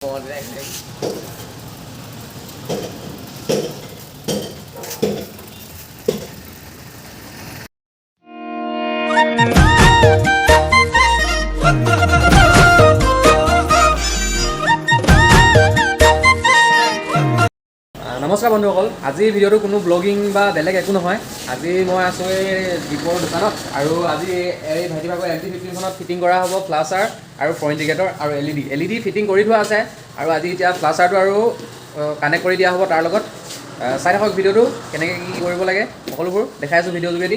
নমস্কাৰ বন্ধুসকল, আজিৰ ভিডিঅ'টো কোনো ব্লগিং বা বেলেগ একো নহয়। আজি মই আছোঁ এই দীপৰ দোকানত আৰু আজি এই ভাইটিভাগৰ MT-15খনত ফিটিং কৰা হ'ব ফ্লাছাৰ আৰু ফ্ৰণ্ট ইণ্ডিকেটৰ আৰু LED ফিটিং কৰি থোৱা আছে আৰু আজি এতিয়া ফ্লাছাৰটো আৰু কানেক্ট কৰি দিয়া হ'ব তাৰ লগত। চাই থাকক ভিডিঅ'টো, কেনেকৈ কি কৰিব লাগে সকলোবোৰ দেখাই আছোঁ ভিডিঅ' যোগেদি।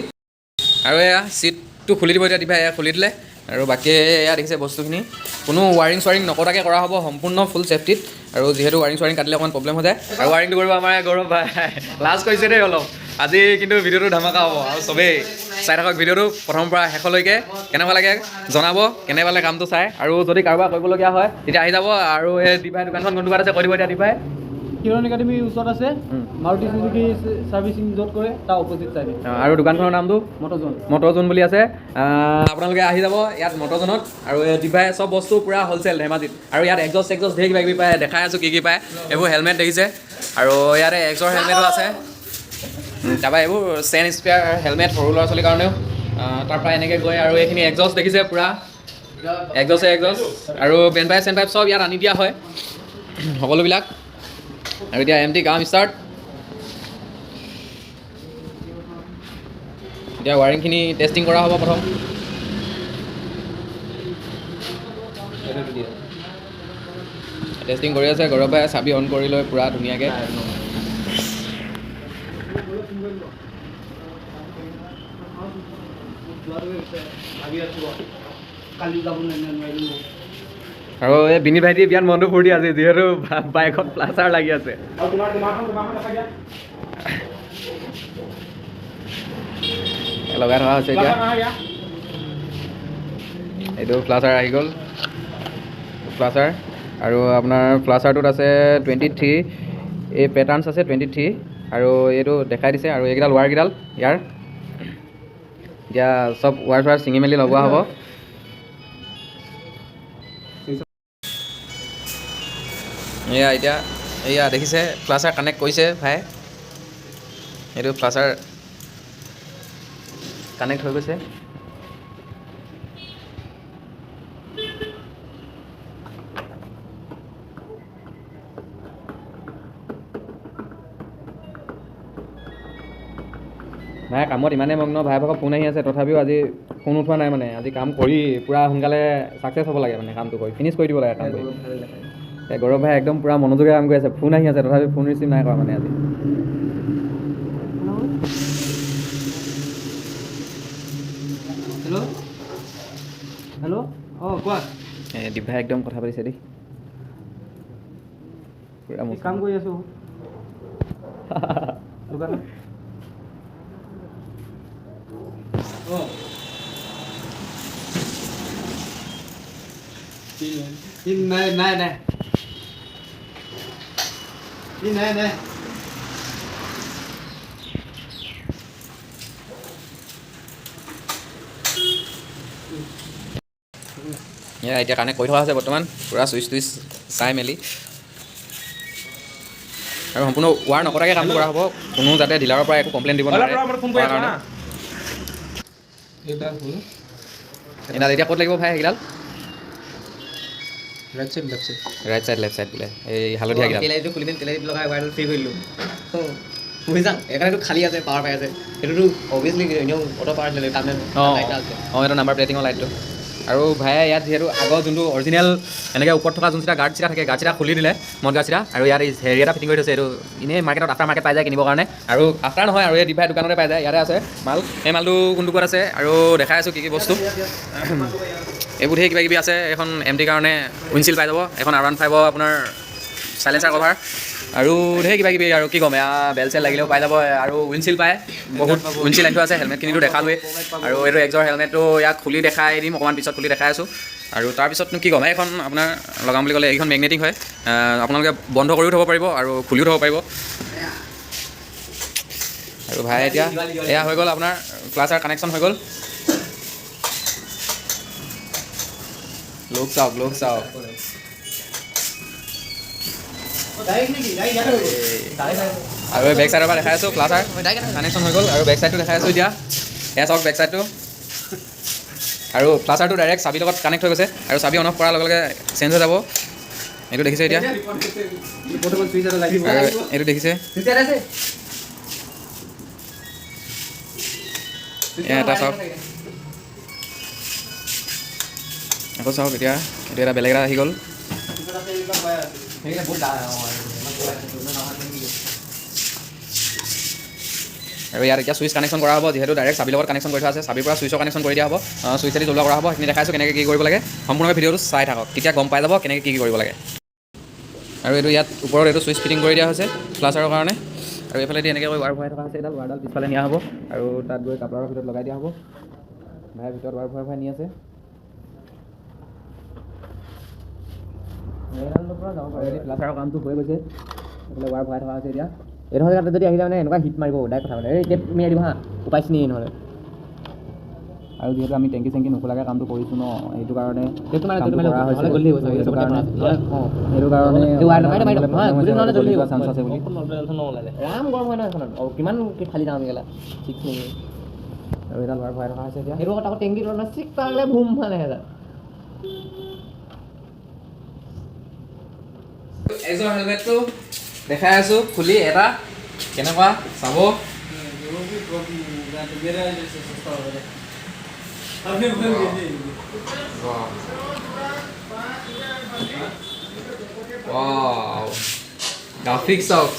আৰু এয়া চিটটো খুলি দিব এতিয়া দিবা, এয়া খুলি দিলে আৰু বাকী এয়া দেখিছে বস্তুখিনি কোনো ৱাৰিং নকটাকৈ কৰা হ'ব, সম্পূৰ্ণ ফুল ছেফটিত। আৰু যিহেতু ৱাৰিং কাটিলে অকণমান প্ৰব্লেম হৈ যায় আৰু ৱাৰিংটো কৰিব আমাৰ গৌৰৱ ভাই লাজ কৰিছে দেই অলপ। আজি কিন্তু ভিডিঅ'টো ধামাকা হ'ব আৰু চবেই চাই থাকক ভিডিঅ'টো প্ৰথমৰ পৰা শেষলৈকে। কেনেকুৱা লাগে জনাব, কেনে পালে কামটো চাই। আৰু যদি কাৰোবাৰ কৰিবলগীয়া হয় তেতিয়া আহি যাব। আৰু এই দিপাই দোকানখন কোন দোকান আছে কৈ দিব এতিয়া দিপাই। কিৰণ একাডেমীৰ ওচৰত আছে, মাৰুতি চুজুকি ছাৰ্ভিচিং য'ত কৰে তাৰ অপজিট চাইডে। আৰু দোকানখনৰ নামটো মটৰজন বুলি আছে। আপোনালোকে আহি যাব ইয়াত মটৰজনত। আৰু দিপাই চব বস্তু পূৰা হ'লচেল ধেমাজিত। আৰু ইয়াত এগজষ্ট ঢেৰ কিবা কিবি পায়, দেখাই আছোঁ কি পায়। এইবোৰ হেলমেট দেখিছে আৰু ইয়াতে এক্সৰ হেলমেটো আছে। তাৰপৰা এইবোৰ চেন স্পেয়াৰ হেলমেট সৰু ল'ৰা ছোৱালীৰ কাৰণেও। তাৰপৰা এনেকৈ গৈ আৰু এইখিনি এগজষ্ট দেখিছে পূৰা এগজষ্ট আৰু বেণ্ড পাইপ চেণ্ড পাইপ চব ইয়াত আনি দিয়া হয় সকলোবিলাক। আৰু এতিয়া MT কাম ষ্টাৰ্ট। এতিয়া ৱাৰিংখিনি টেষ্টিং কৰা হ'ব প্ৰথম। টেষ্টিং কৰি আছে গৌৰৱ ভাই, চাবি অন কৰি লৈ পূৰা ধুনীয়াকৈ। আৰু এই বিনীত ভাইটি বিয়াত মনটো ফূৰ্তি আছে যিহেতু বাইকত প্লাষ্টাৰ লাগি আছে। লগাই থকা হৈছে এতিয়া। এইটো প্লাষ্টাৰ আহি গ'ল প্লাষ্টাৰ। আৰু আপোনাৰ প্লাষ্টাৰটোত আছে 23 এই পেটাৰ্ণছ আছে 23 আৰু এইটো দেখাই দিছে। আৰু এইকেইডাল ৱাৰকেইডাল ইয়াৰ এতিয়া চব ৱাৰ ছিঙি মেলি লগোৱা হ'ব। এয়া দেখিছে প্লাষ্টাৰ কানেক্ট কৰিছে ভাই। এইটো প্লাষ্টাৰ কানেক্ট হৈ গৈছে। ভাই কামত ইমানেই মগ্ন, ভাইভাগৰ ফোন আহি আছে তথাপিও আজি ফোন উঠোৱা নাই। মানে আজি কাম কৰি পূৰা সোনকালে ছাকচেছ হ'ব লাগে, মানে কামটো কৰি ফিনিছ কৰি দিব লাগে কাম কৰি। গৌৰৱ ভাই একদম পূৰা মনোযোগেৰে কাম কৰি আছে, ফোন আহি আছে তথাপি ফোন ৰিচিভ নাই কৰা মানে আজি। হেল্ল' অঁ কোৱা। দীপ ভাই একদম কথা পাতিছে দেই, পূৰা কাম কৰি আছোঁ দোকানত। নাই এতিয়া কানেক্ট কৰি থকা আছে বৰ্তমান, পূৰা চুইচ টুইচ চাই মেলি। আৰু সম্পূৰ্ণ ৱাৰ নকটাকৈ কাম কৰা হ'ব, কোনো যাতে ডিলাৰৰ পৰা একো কমপ্লেইন দিব নোৱাৰে কাৰণে। এইডাল এতিয়া ক'ত লাগিব ভাই? সেইকেইডাল ৰাইট চাইড লেফ্ট চাইড বোলে, এই হালধীয়া কেইডাল। তেলাইটো খুলি দিম, তেলাইটো লগাই ৱায়াৰডাল ফ্ৰী কৰি দিলোঁ। বুজিছা, এইকাৰণেতো খালী আছে, পাৱাৰ পাই আছে। সেইটোতো অভিয়াছলি এনেও অটো পাৱাৰ দিলে কাম আছে। এইটো নাম্বাৰ প্লেটিঙৰ লাইটটো। আৰু ভাইয়ে ইয়াত যিহেতু আগৰ যোনটো অৰিজিনেল এনেকৈ ওপৰত থকা যোনকেইটা গাৰ্ড চিটা থাকে, গাৰ্ড চিটা খুলি দিলে মদ গাৰ্ড চিটা। আৰু ইয়াত হেৰি এটা ফিটিং কৰি থৈছে, এইটো এনেই মাৰ্কেটত আফটাৰ মাৰ্কেট পাই যায় কিনিবৰ কাৰণে। আৰু আফটাৰ নহয়, আৰু এই দিপাই দোকানতে পাই যায়, ইয়াতে আছে মাল। সেই মালটো কোনটো ক'ত আছে আৰু দেখাই আছোঁ কি বস্তু। এইবোৰ ধেৰ কিবা কিবি আছে। এখন MT কাৰণে উইণ্ডচিল্ড পাই যাব, এখন R15 আপোনাৰ চাইলেঞ্চাৰ কভাৰ আৰু ধেৰ কিবা কিবি আৰু কি ক'ম। এয়া বেল চেল লাগিলেও পাই যাব। আৰু উইণ্ডচিল্ড পায়, বহুত উইণ্ডচিল্ড আহি আছে। হেলমেটখিনিতো দেখালোৱেই। আৰু এইটো এক্সৰ হেলমেটটো ইয়াক খুলি দেখাই দিম, অকণমান পিছত খুলি দেখাই আছোঁ। আৰু তাৰপিছতনো কি ক'ম, এইখন আপোনাৰ লগাম বুলি ক'লে এইখন মেগনেটিক হয়। আপোনালোকে বন্ধ কৰিও থ'ব পাৰিব আৰু খুলিও থ'ব পাৰিব। আৰু ভাই এতিয়া এয়া হৈ গ'ল আপোনাৰ প্লাছাৰ কানেকশ্যন হৈ গ'ল। লোক চাওক আৰু বেক চাইডৰ পৰা দেখাই আছোঁ প্লাছাৰ কানেকশ্যন হৈ গ'ল আৰু বেক চাইডটো দেখাই আছোঁ এতিয়া এয়া চাওক বেক চাইডটো আৰু প্লাছাৰটো ডাইৰেক্ট চাবিৰ লগত কানেক্ট হৈ গৈছে আৰু চাবি অন অফ কৰাৰ লগে লগে চেঞ্জ হৈ যাব এইটো দেখিছে এতিয়া আৰু এইটো দেখিছে এটা চাওক আকৌ চাওক এতিয়া এইটো এটা বেলেগ এটা আহি গ'ল আৰু ইয়াত এতিয়া চুইচ কানেকশ্যন কৰা হ'ব যিহেতু ডাইৰেক্ট চাবিৰ লগত কানেকশ্যন কৰি থোৱা আছে চাবিৰ পৰা চুইচৰ কানেকশ্যন কৰি দিয়া হ'ব চুইচেদি জ্বলোৱা কৰা হ'ব সেইখিনি দেখাইছোঁ কেনেকৈ কি কৰিব লাগে সম্পূৰ্ণকৈ ভিডিঅ'টো চাই থাকক তেতিয়া গম পাই যাব কেনেকৈ কি কৰিব লাগে আৰু এইটো ইয়াত ওপৰত এইটো চুইচ ফিটিং কৰি দিয়া হৈছে প্লাছাৰৰ কাৰণে আৰু এইফালেদি এনেকৈ ৱাৰ ভৰাই থকা হৈছে এইডাল ৱাৰডাল পিছফালে নিয়া হ'ব আৰু তাত গৈ কাপোৰৰ ভিতৰত লগাই দিয়া হ'ব ভাইৰ ভিতৰত ৱাৰ ভৰাই নি আছে এইডালৰ পৰা যাব পাৰে প্লাছাৰৰ কামটো হৈ গৈছে এইফালে ৱাৰ ভৰাই থকা হৈছে এতিয়া এইডোখৰ জেগাত যদি আহিলে মানে এনেকুৱা হিট মাৰিব ডাইৰেক্ট কথা মানে এই টেপ মাৰি দিব হা উপাইছে নেকি নহ'লে আৰু যিহেতু আমি টেংকি চেংকি নোখোলাকৈ কামটো কৰিছোঁ ন সেইটো কাৰণে চান্স আছে বুলি ৰাম গৰম হয় ন এখনত কিমান খালি যাওঁ গেলা ঠিক নেকি আৰু এডাল ৱাৰ ভৰাই থকা হৈছে এতিয়া সেইটো আকৌ টেংকি চিক পালে ভুম ফালে হেজাৰ এজৰ হেলমেটটো দেখাই আছোঁ খুলি এটা কেনেকুৱা চাব গ্ৰাফিক্স চাওক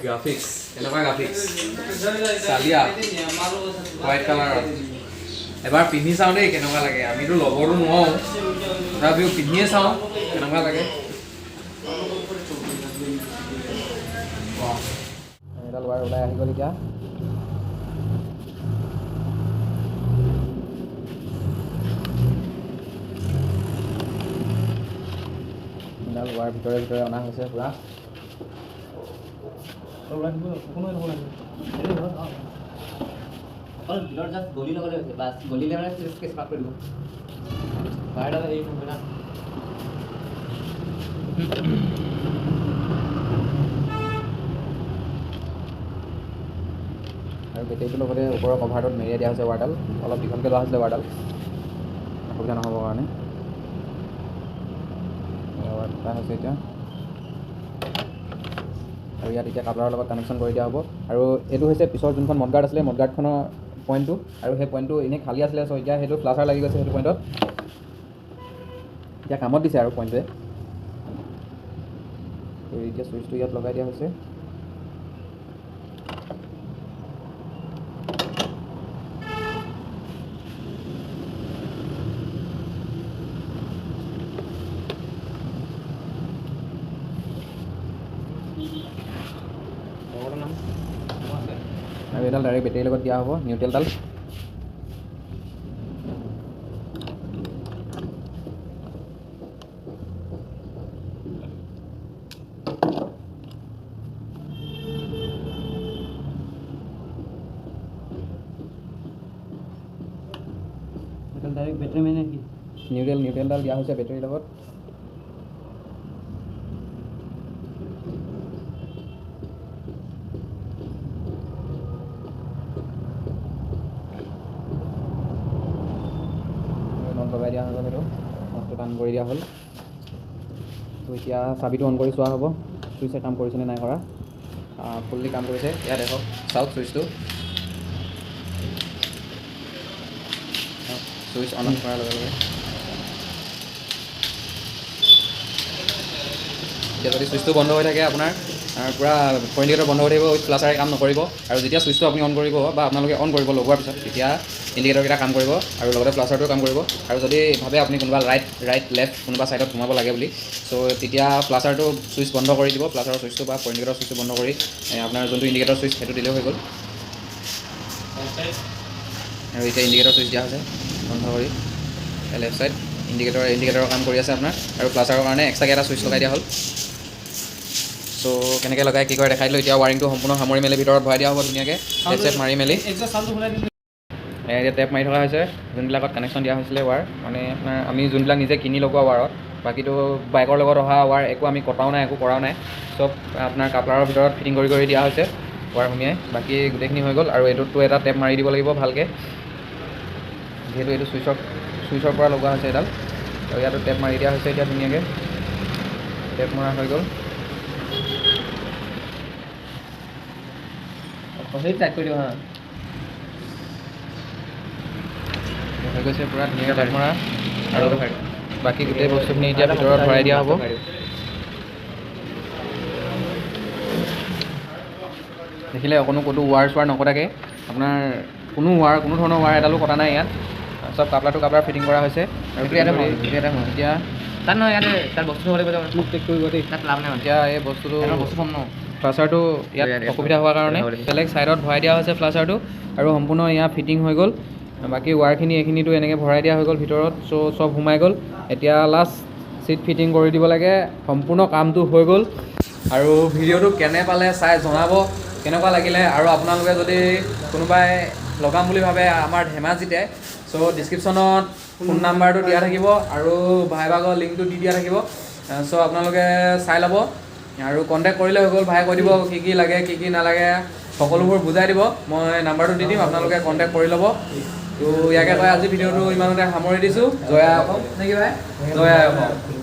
গ্ৰাফিক্স এনেকুৱা গ্ৰাফিক্স চালিয়া হোৱাইট কালাৰত এবাৰ পিন্ধি চাওঁ দেই কেনেকুৱা লাগে আমিতো ল'বতো নোৱাৰোঁ তথাপিও পিন্ধিয়ে চাওঁ কেনেকুৱা লাগে এডাল ৱাৰ ওলাই আহি গ'ল এতিয়া এডাল ৱাৰ ভিতৰে ভিতৰে অনা হৈছে পূৰা ভিতৰত জাষ্ট গলি ল'বলৈ হৈছে বাছ গলিলে মানে স্পাৰ্ট কৰি দিব ৱাৰডাল হেৰি নহয় না আৰু বেটেৰীটোৰ লগতে ওপৰৰ কভাৰটোত মেৰিয়াই দিয়া হৈছে ৱাৰডাল অলপ দীঘলকৈ লোৱা হৈছিলে ৱাৰডাল অসুবিধা নহ'বৰ কাৰণে ৱাৰডাল হৈছে এতিয়া আৰু ইয়াত এতিয়া কাপোৰৰ লগত কানেকশ্যন কৰি দিয়া হ'ব আৰু এইটো হৈছে পিছৰ যোনখন মডগাৰ্ড আছিলে মডগাৰ্ডখনৰ পইণ্টটো আৰু সেই পইণ্টটো এনেই খালী আছিলে চ' এতিয়া সেইটো প্লাছাৰ লাগি গৈছে সেইটো পইণ্টত এতিয়া কামত দিছে আৰু পইণ্টটোৱে তো এতিয়া চুইচটো ইয়াত লগাই দিয়া হৈছে আৰু এডাল ডাইৰেক্ট বেটেৰীৰ লগত দিয়া হ'ব নিউট্ৰেলডাল ডাইৰেক্ট বেটাৰী মানে কি নিউট্ৰেলডাল দিয়া হৈছে বেটেৰীৰ লগত লগাই দিয়া হৈ গ'ল সেইটো নটটো টান কৰি দিয়া হ'ল তো এতিয়া চাবিটো অন কৰি চোৱা হ'ব চুইচে কাম কৰিছেনে নাই কৰা ফুল্লি কাম কৰিছে ইয়াত দেখক চাওক চুইচটো চুইচ অন অফ কৰাৰ লগে লগে এতিয়া যদি চুইচটো বন্ধ হৈ থাকে আপোনাৰ পূৰা ইণ্ডিকেটৰ বন্ধ হৈ থাকিব উইথ প্লাছাৰে কাম নকৰিব আৰু যেতিয়া চুইচটো আপুনি অন কৰিব বা আপোনালোকে অন কৰিব লগোৱাৰ পিছত তেতিয়া ইণ্ডিকেটৰকেইটা কাম কৰিব আৰু লগতে প্লাছাৰটোও কাম কৰিব আৰু যদি ভাবে আপুনি কোনোবা ৰাইট লেফ্ট কোনোবা ছাইডত সোমাব লাগে বুলি চ' তেতিয়া প্লাছাৰটো চুইচ বন্ধ কৰি দিব প্লাছাৰৰ চুইচটো বা ইণ্ডিকেটৰ চুইচটো বন্ধ কৰি আপোনাৰ যোনটো ইণ্ডিকেটৰ চুইচ সেইটো দিলেও হৈ গ'ল আৰু এতিয়া ইণ্ডিকেটৰ চুইচ দিয়া হৈছে বন্ধ কৰি লেফ্ট ছাইড ইণ্ডিকেটৰৰ কাম কৰি আছে আপোনাৰ আৰু প্লাছাৰৰ কাৰণে এক্সট্ৰাকৈ এটা চুইচ লগাই দিয়া হ'ল চ' কেনেকৈ লগাই কি কৰে দেখাই দিলোঁ এতিয়া ৱাৰিংটো সম্পূৰ্ণ সামৰি মেলি ভিতৰত ভৰাই দিয়া হ'ব ধুনীয়াকৈ টেপ মাৰি মেলি এতিয়া টেপ মাৰি থকা হৈছে যোনবিলাকত কানেকশ্যন দিয়া হৈছিলে ৱাৰ মানে আপোনাৰ আমি যোনবিলাক নিজে কিনি লগোৱা ৱাৰত বাকীটো বাইকৰ লগত অহা ৱাৰ একো আমি কটাও নাই, একো কৰাও নাই, চব আপোনাৰ কাপলাৰৰ ভিতৰত ফিটিং কৰি দিয়া হৈছে ৱাৰ সুমিয়াই। বাকী গোটেইখিনি হৈ গ'ল। আৰু এইটোতো এটা টেপ মাৰি দিব লাগিব ভালকৈ, যিহেতু এইটো চুইচৰ পৰা লগোৱা হৈছে এডাল। আৰু ইয়াতো টেপ মাৰি দিয়া হৈছে এতিয়া ধুনীয়াকৈ, টেপ মৰা হৈ গ'ল। সেই টাইট কৰি দিওঁ হা, হৈ গৈছে পূৰা ধুনীয়াকৈ টেপ মৰা। আৰু বাকী গোটেই বস্তুখিনি এতিয়া ভিতৰত ভৰাই দিয়া হ'ব। দেখিলে অকণো ক'তো ৱাৰ চোৱাৰ নকটাকৈ আপোনাৰ কোনো ধৰণৰ ৱাৰ এডালো কটা নাই ইয়াত, চব কাপলাৰ ফিটিং কৰা হৈছে। আৰু এতিয়া তাত নহয়, ইয়াতে তাত বস্তু থ'ব লাগিব, মোক চেক কৰিব দেই। তাত লাভ নাই মানে। এতিয়া এই বস্তুটো বস্তু থ'ম ন, ফ্লাছাৰটো ইয়াত অসুবিধা হোৱাৰ কাৰণে বেলেগ ছাইডত ভৰাই দিয়া হৈছে ফ্লাছাৰটো, আৰু সম্পূৰ্ণ ইয়াত ফিটিং হৈ গ'ল। বাকী ৱাৰখিনি এইখিনিতো এনেকৈ ভৰাই দিয়া হৈ গ'ল ভিতৰত, চব সোমাই গ'ল। এতিয়া লাষ্ট চিট ফিটিং কৰি দিব লাগে, সম্পূৰ্ণ কামটো হৈ গ'ল। আৰু ভিডিঅ'টো কেনে পালে চাই জনাব, কেনেকুৱা লাগিলে। আৰু আপোনালোকে যদি কোনোবাই লগাম বুলি ভাবে আমাৰ ধেমাজিতে, চ' ডিছক্ৰিপশ্যনত ফোন নাম্বাৰটো দিয়া থাকিব আৰু ভাইভাগৰ লিংকটো দি দিয়া থাকিব। চ' আপোনালোকে চাই ল'ব আৰু কণ্টেক্ট কৰিলে হৈ গ'ল। ভাই কৈ দিব কি লাগে, কি নালাগে, সকলোবোৰ বুজাই দিব। মই নাম্বাৰটো দি দিম, আপোনালোকে কণ্টেক্ট কৰি ল'ব। ত' ইয়াকে কয় আজি ভিডিঅ'টো ইমানতে সামৰি দিছোঁ। জয় আই অসম নেকি ভাই? জয় আই অসম।